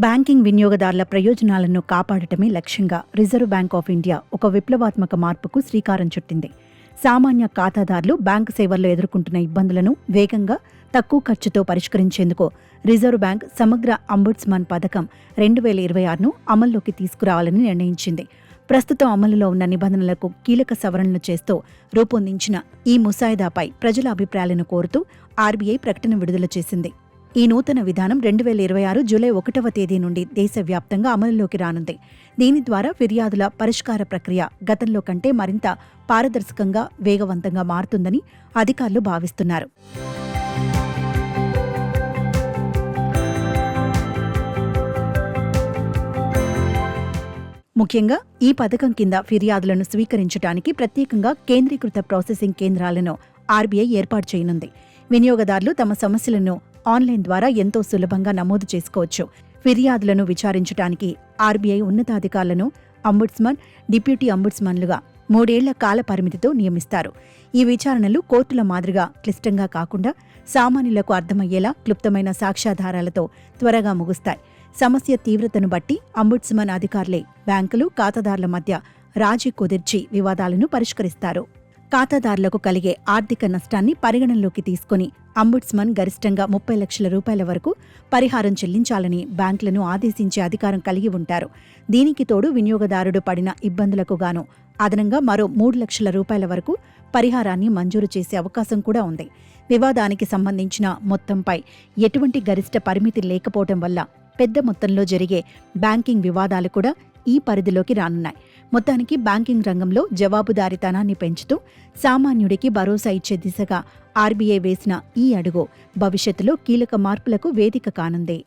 Banking వినియోగదారుల ప్రయోజనాలను కాపాడటమే లక్ష్యంగా రిజర్వ్ బ్యాంక్ ఆఫ్ ఇండియా ఒక విప్లవాత్మక మార్పుకు శ్రీకారం చుట్టింది. సామాన్య ఖాతాదారులు బ్యాంకు సేవల్లో ఎదుర్కొంటున్న ఇబ్బందులను వేగంగా, తక్కువ ఖర్చుతో పరిష్కరించేందుకు రిజర్వ్ బ్యాంక్ సమగ్ర అంబుడ్స్మన్ పథకం 2026ను అమల్లోకి తీసుకురావాలని నిర్ణయించింది. ప్రస్తుతం అమలులో ఉన్న నిబంధనలకు కీలక సవరణలు చేస్తూ రూపొందించిన ఈ ముసాయిదాపై ప్రజల అభిప్రాయాలను కోరుతూ ఆర్బీఐ ప్రకటన విడుదల చేసింది. ఈ నూతన విధానం 2026 జూలై 1వ తేదీ నుండి దేశవ్యాప్తంగా అమలులోకి రానుంది. దీని ద్వారా ఫిర్యాదుల పరిష్కార ప్రక్రియ గతంలో కంటే మరింత పారదర్శకంగా, వేగవంతంగా మారుతుందని అధికారులు భావిస్తున్నారు. ముఖ్యంగా ఈ పథకం కింద ఫిర్యాదులను స్వీకరించడానికి ప్రత్యేకంగా కేంద్రీకృత ప్రాసెసింగ్ కేంద్రాలను ఆర్బీఐ ఏర్పాటు చేయనుంది. వినియోగదారులు తమ సమస్యలను ఆన్లైన్ ద్వారా ఎంతో సులభంగా నమోదు చేసుకోవచ్చు. ఫిర్యాదులను విచారించడానికి ఆర్బీఐ ఉన్నతాధికారులను అంబుడ్స్మన్, డిప్యూటీ అంబుడ్స్మన్లుగా 3 ఏళ్ల కాల పరిమితితో నియమిస్తారు. ఈ విచారణలు కోర్టుల మాదిరిగా క్లిష్టంగా కాకుండా సామాన్యులకు అర్థమయ్యేలా క్లుప్తమైన సాక్ష్యాధారాలతో త్వరగా ముగుస్తాయి. సమస్య తీవ్రతను బట్టి అంబుడ్స్మన్ అధికారులే బ్యాంకులు, ఖాతాదారుల మధ్య రాజీ కుదిర్చి వివాదాలను పరిష్కరిస్తారు. ఖాతాదారులకు కలిగే ఆర్థిక నష్టాన్ని పరిగణనలోకి తీసుకుని అంబుడ్స్మన్ గరిష్టంగా 30 లక్షల రూపాయల వరకు పరిహారం చెల్లించాలని బ్యాంకులను ఆదేశించే అధికారం కలిగి ఉంటారు. దీనికి తోడు వినియోగదారుడు పడిన ఇబ్బందులకు గాను అదనంగా మరో 3 లక్షల రూపాయల వరకు పరిహారాన్ని మంజూరు చేసే అవకాశం కూడా ఉంది. వివాదానికి సంబంధించిన మొత్తంపై ఎటువంటి గరిష్ట పరిమితి లేకపోవడం వల్ల పెద్ద మొత్తంలో జరిగే బ్యాంకింగ్ వివాదాలు కూడా ఈ పరిధిలోకి రానున్నాయి. మొత్తానికి బ్యాంకింగ్ రంగంలో జవాబుదారీతనాన్ని పెంచుతూ సామాన్యుడికి భరోసా ఇచ్చే దిశగా ఆర్బీఐ వేసిన ఈ అడుగు భవిష్యత్తులో కీలక మార్పులకు వేదిక కానుంది.